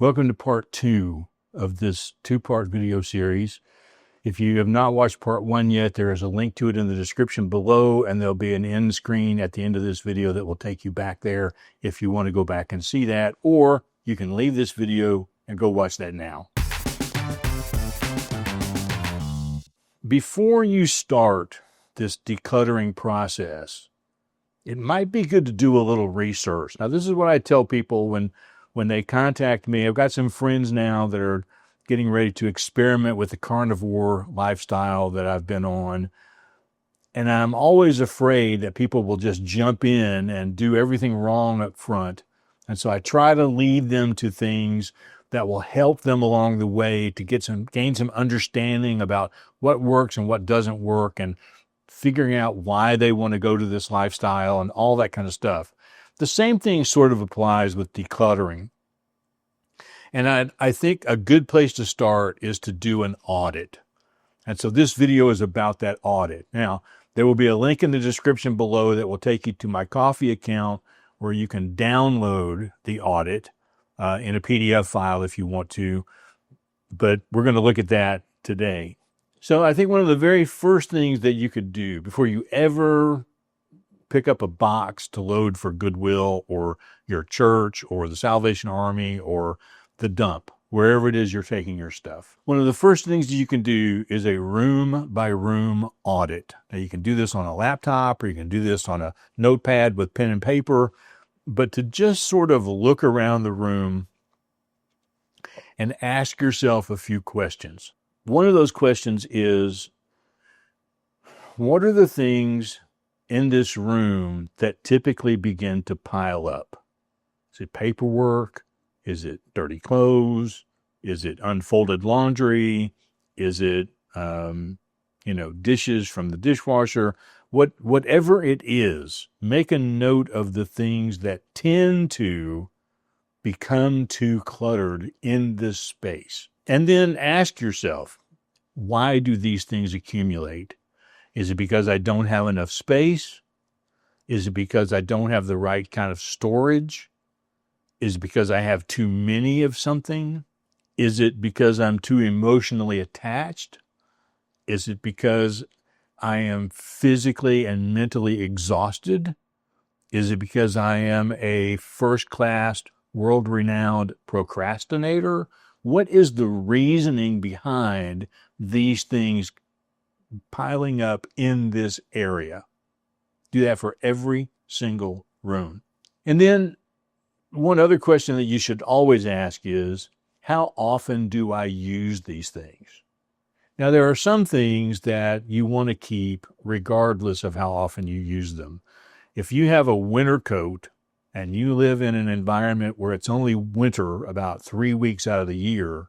Welcome to part 2 of this 2-part video series. If you have not watched part 1 yet, there is a link to it in the description below, and there'll be an end screen at the end of this video that will take you back there if you want to go back and see that, or you can leave this video and go watch that now. Before you start this decluttering process, it might be good to do a little research. Now, this is what I tell people when they contact me. I've got some friends now that are getting ready to experiment with the carnivore lifestyle that I've been on. And I'm always afraid that people will just jump in and do everything wrong up front. And so I try to lead them to things that will help them along the way to gain some understanding about what works and what doesn't work, and figuring out why they want to go to this lifestyle and all that kind of stuff. The same thing sort of applies with decluttering. And I think a good place to start is to do an audit. And so this video is about that audit. Now, there will be a link in the description below that will take you to my Coffee account where you can download the audit in a PDF file if you want to. But we're going to look at that today. So I think one of the very first things that you could do before you ever pick up a box to load for Goodwill or your church or the Salvation Army or the dump, wherever it is you're taking your stuff, one of the first things that you can do is a room by room audit. Now, you can do this on a laptop or you can do this on a notepad with pen and paper, but to just sort of look around the room and ask yourself a few questions. One of those questions is, what are the things in this room that typically begin to pile up? Is it paperwork? Is it dirty clothes? Is it unfolded laundry? Is it, dishes from the dishwasher? Whatever it is, make a note of the things that tend to become too cluttered in this space. And then ask yourself, why do these things accumulate? Is it because I don't have enough space? Is it because I don't have the right kind of storage? Is it because I have too many of something? Is it because I'm too emotionally attached? Is it because I am physically and mentally exhausted? Is it because I am a first-class, world-renowned procrastinator? What is the reasoning behind these things piling up in this area? Do that for every single room. And then one other question that you should always ask is, how often do I use these things? Now, there are some things that you want to keep regardless of how often you use them. If you have a winter coat and you live in an environment where it's only winter about 3 weeks out of the year,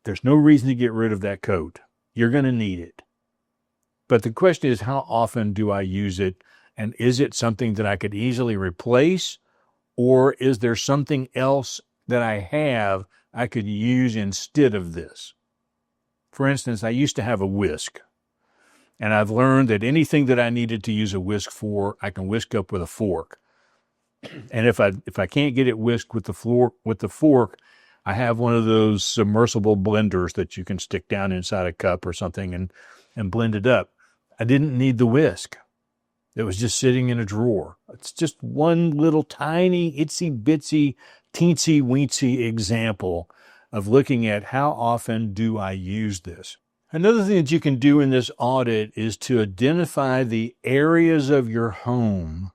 there's no reason to get rid of that coat. You're going to need it. But the question is, how often do I use it? And is it something that I could easily replace? Or is there something else that I have I could use instead of this? For instance, I used to have a whisk. And I've learned that anything that I needed to use a whisk for, I can whisk up with a fork. And if I can't get it whisked with the fork, I have one of those submersible blenders that you can stick down inside a cup or something and blend it up. I didn't need the whisk. It was just sitting in a drawer. It's just one little tiny, itsy-bitsy, teensy-weensy example of looking at how often do I use this. Another thing that you can do in this audit is to identify the areas of your home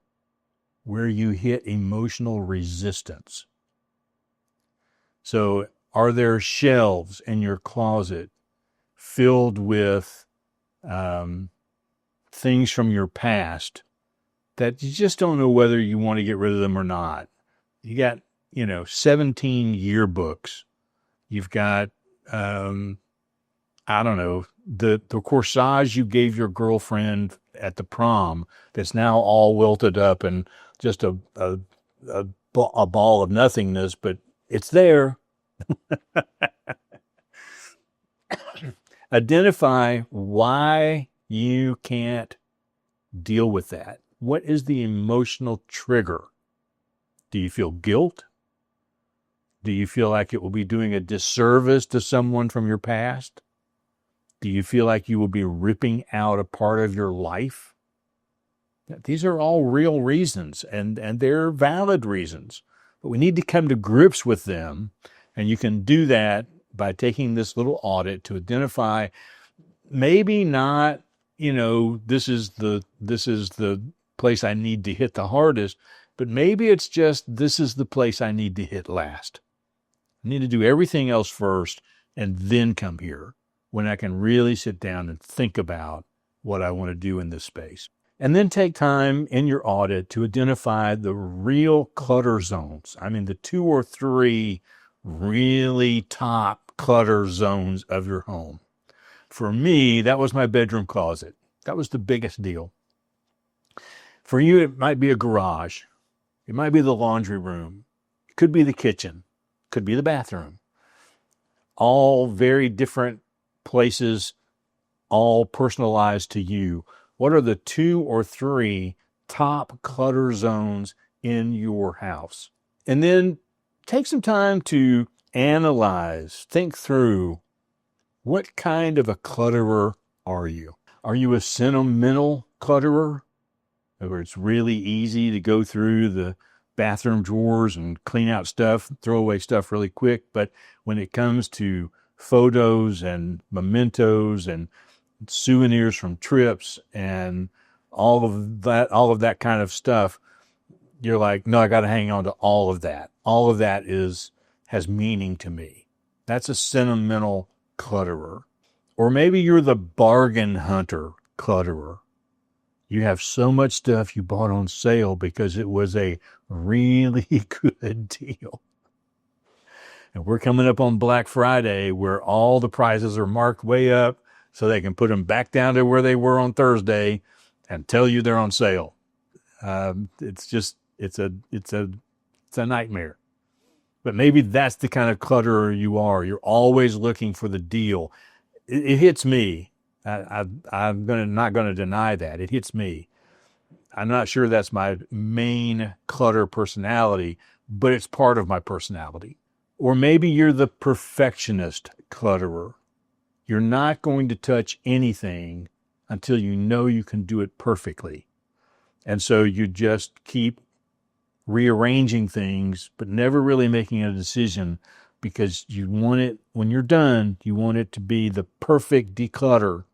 where you hit emotional resistance. So, are there shelves in your closet filled with things from your past that you just don't know whether you want to get rid of them or not? You got, 17 yearbooks. You've got, the corsage you gave your girlfriend at the prom that's now all wilted up and just a ball of nothingness, but it's there. Identify why you can't deal with that. What is the emotional trigger? Do you feel guilt? Do you feel like it will be doing a disservice to someone from your past? Do you feel like you will be ripping out a part of your life? These are all real reasons, and they're valid reasons. But we need to come to grips with them, and you can do that by taking this little audit to identify maybe not, this is the place I need to hit the hardest, but maybe it's just this is the place I need to hit last. I need to do everything else first and then come here when I can really sit down and think about what I want to do in this space. And then take time in your audit to identify the real clutter zones. I mean, the 2 or 3 really top clutter zones of your home. For me, that was my bedroom closet. That was the biggest deal. For you, it might be a garage. It might be the laundry room. It could be the kitchen. It could be the bathroom. All very different places, all personalized to you. What are the 2 or 3 top clutter zones in your house? And then take some time to analyze, think through, what kind of a clutterer are you? Are you a sentimental clutterer, where it's really easy to go through the bathroom drawers and clean out stuff, throw away stuff really quick, but when it comes to photos and mementos and souvenirs from trips and all of that kind of stuff, you're like, no, I got to hang on to all of that. All of that has meaning to me. That's a sentimental clutterer. Or maybe you're the bargain hunter clutterer. You have so much stuff you bought on sale because it was a really good deal. And we're coming up on Black Friday, where all the prices are marked way up so they can put them back down to where they were on Thursday and tell you they're on sale. It's a nightmare. But maybe that's the kind of clutterer you are. You're always looking for the deal. It hits me. I'm not going to deny that. It hits me. I'm not sure that's my main clutter personality, but it's part of my personality. Or maybe you're the perfectionist clutterer. You're not going to touch anything until you know you can do it perfectly. And so you just keep rearranging things, but never really making a decision, because you want it, when you're done, you want it to be the perfect declutter.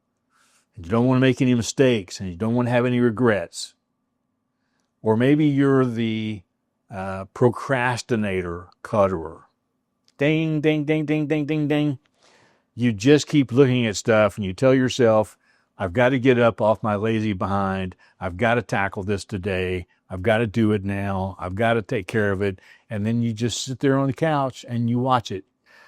And you don't want to make any mistakes, and you don't want to have any regrets. Or maybe you're the procrastinator clutterer. Ding, ding, ding, ding, ding, ding, ding. You just keep looking at stuff and you tell yourself, I've got to get up off my lazy behind. I've got to tackle this today. I've got to do it now. I've got to take care of it. And then you just sit there on the couch and you watch it.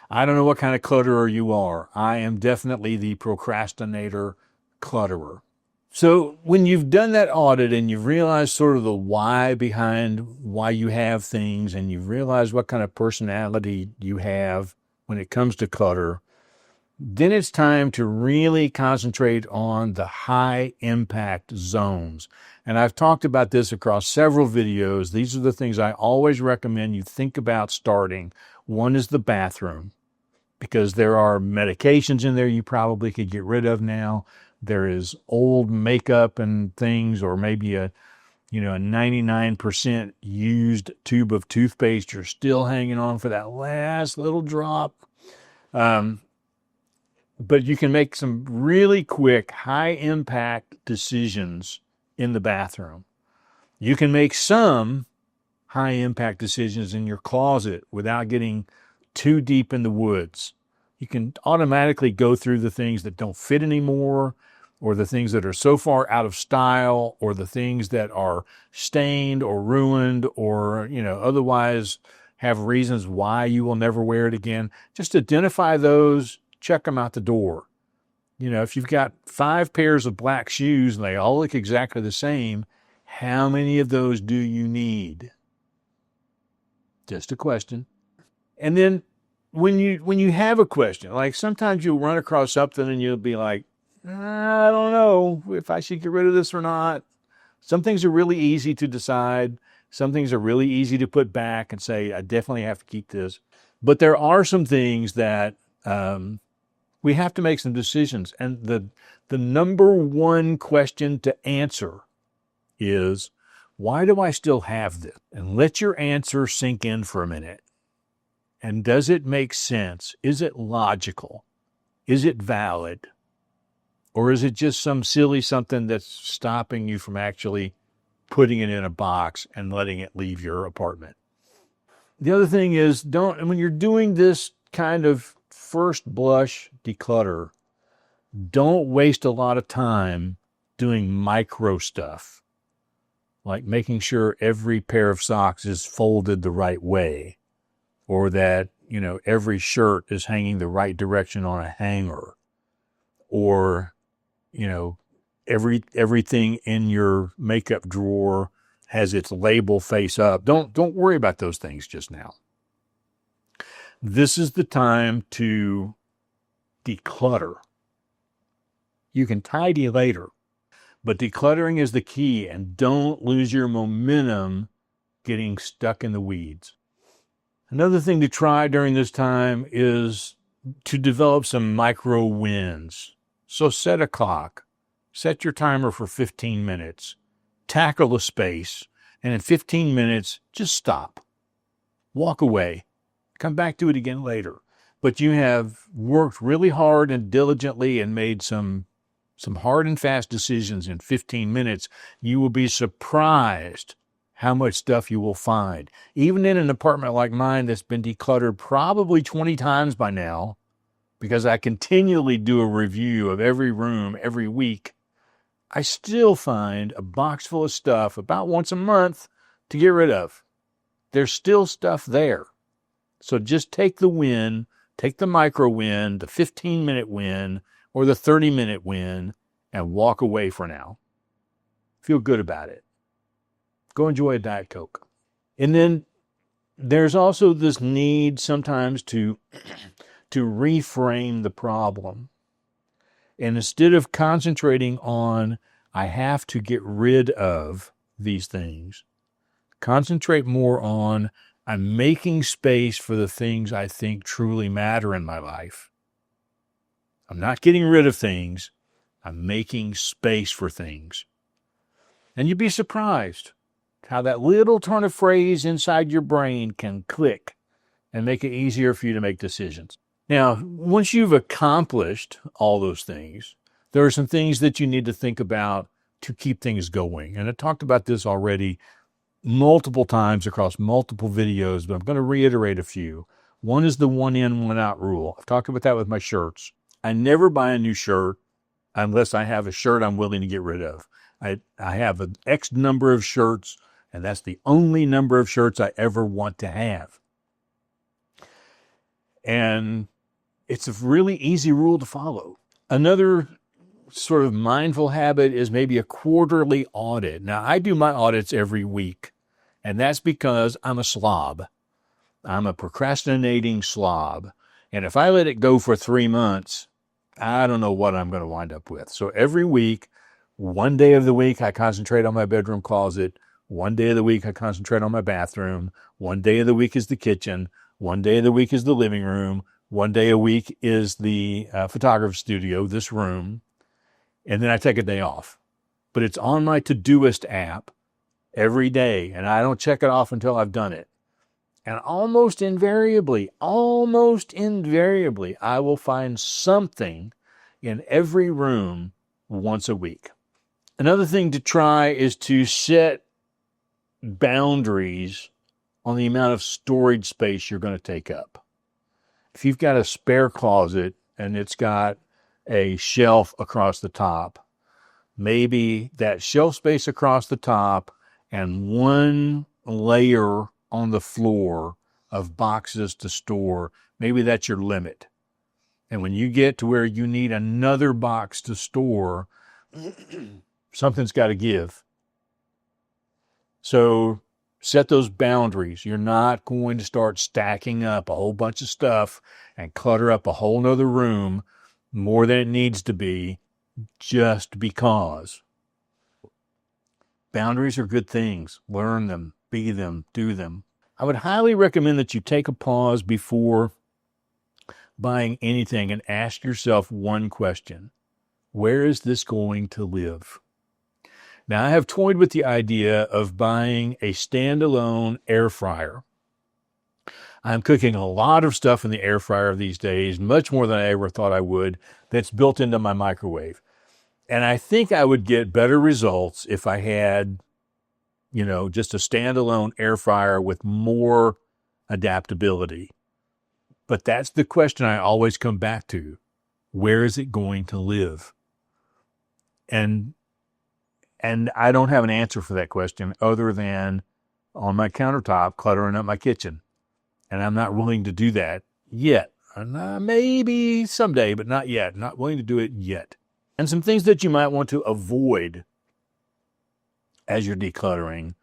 I don't know what kind of clutterer you are. I am definitely the procrastinator clutterer. So when you've done that audit and you've realized sort of the why behind why you have things, and you've realized what kind of personality you have when it comes to clutter, then it's time to really concentrate on the high impact zones. And I've talked about this across several videos. These are the things I always recommend you think about starting. One is the bathroom, because there are medications in there you probably could get rid of now. There is old makeup and things, or maybe a 99% used tube of toothpaste you're still hanging on for that last little drop. But you can make some really quick, high-impact decisions in the bathroom. You can make some high-impact decisions in your closet without getting too deep in the woods. You can automatically go through the things that don't fit anymore, or the things that are so far out of style, or the things that are stained or ruined, or otherwise have reasons why you will never wear it again. Just identify those. Check them out the door. If you've got 5 pairs of black shoes and they all look exactly the same, how many of those do you need? Just a question. And then when you have a question, like sometimes you'll run across something and you'll be like, I don't know if I should get rid of this or not. Some things are really easy to decide. Some things are really easy to put back and say, I definitely have to keep this. But there are some things that we have to make some decisions. And the number one question to answer is, why do I still have this? And let your answer sink in for a minute. And does it make sense? Is it logical? Is it valid? Or is it just some silly something that's stopping you from actually putting it in a box and letting it leave your apartment? The other thing is, when you're doing this kind of first blush declutter, don't waste a lot of time doing micro stuff, like making sure every pair of socks is folded the right way, or that, every shirt is hanging the right direction on a hanger, or, everything in your makeup drawer has its label face up. Don't worry about those things just now. This is the time to declutter. You can tidy later, but decluttering is the key, and don't lose your momentum getting stuck in the weeds. Another thing to try during this time is to develop some micro wins. So set a clock, set your timer for 15 minutes, tackle a space, and in 15 minutes, just stop. Walk away. Come back to it again later. But you have worked really hard and diligently and made some hard and fast decisions in 15 minutes. You will be surprised how much stuff you will find. Even in an apartment like mine that's been decluttered probably 20 times by now, because I continually do a review of every room every week, I still find a box full of stuff about once a month to get rid of. There's still stuff there. So just take the win, take the micro win, the 15-minute win, or the 30-minute win, and walk away for now. Feel good about it. Go enjoy a Diet Coke. And then there's also this need sometimes to reframe the problem. And instead of concentrating on, I have to get rid of these things, concentrate more on, I'm making space for the things I think truly matter in my life. I'm not getting rid of things. I'm making space for things. And you'd be surprised how that little turn of phrase inside your brain can click and make it easier for you to make decisions. Now, once you've accomplished all those things, there are some things that you need to think about to keep things going. And I talked about this already multiple times across multiple videos, but I'm going to reiterate a few. One is the one in, one out rule. I've talked about that with my shirts. I never buy a new shirt unless I have a shirt I'm willing to get rid of. I have an X number of shirts, and that's the only number of shirts I ever want to have. And it's a really easy rule to follow. Another sort of mindful habit is maybe a quarterly audit. Now, I do my audits every week, and that's because I'm a slob. I'm a procrastinating slob. And if I let it go for 3 months, I don't know what I'm going to wind up with. So every week, one day of the week, I concentrate on my bedroom closet. One day of the week, I concentrate on my bathroom. One day of the week is the kitchen. One day of the week is the living room. One day a week is the photography studio, this room. And then I take a day off. But it's on my Todoist app every day, and I don't check it off until I've done it. And almost invariably, I will find something in every room once a week. Another thing to try is to set boundaries on the amount of storage space you're going to take up. If you've got a spare closet and it's got a shelf across the top, maybe that shelf space across the top and one layer on the floor of boxes to store, maybe that's your limit. And when you get to where you need another box to store, something's got to give. So set those boundaries. You're not going to start stacking up a whole bunch of stuff and clutter up a whole nother room more than it needs to be just because. Boundaries are good things. Learn them, be them, do them. I would highly recommend that you take a pause before buying anything and ask yourself one question. Where is this going to live? Now, I have toyed with the idea of buying a standalone air fryer. I'm cooking a lot of stuff in the air fryer these days, much more than I ever thought I would, that's built into my microwave. And I think I would get better results if I had, just a standalone air fryer with more adaptability. But that's the question I always come back to. Where is it going to live? And I don't have an answer for that question other than on my countertop, cluttering up my kitchen. And I'm not willing to do that yet. Maybe someday, but not yet. Not willing to do it yet. And some things that you might want to avoid as you're decluttering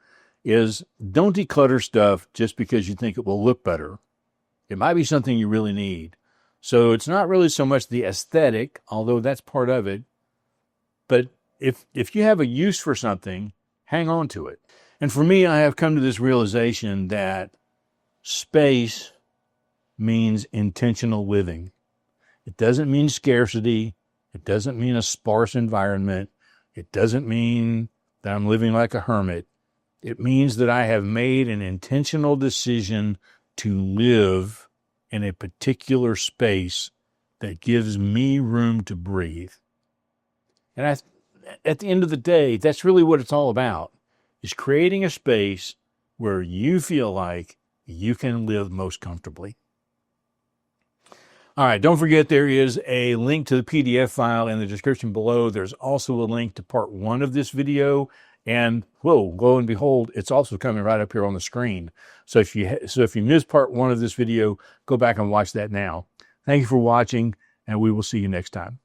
is don't declutter stuff just because you think it will look better. It might be something you really need. So it's not really so much the aesthetic, although that's part of it. But if you have a use for something, hang on to it. And for me, I have come to this realization that space means intentional living. It doesn't mean scarcity. It doesn't mean a sparse environment. It doesn't mean that I'm living like a hermit. It means that I have made an intentional decision to live in a particular space that gives me room to breathe. And at the end of the day, that's really what it's all about, is creating a space where you feel like you can live most comfortably. All right, don't forget there is a link to the PDF file in the description below. There's also a link to part 1 of this video. And lo and behold, it's also coming right up here on the screen. So if you missed part 1 of this video, go back and watch that now. Thank you for watching, and we will see you next time.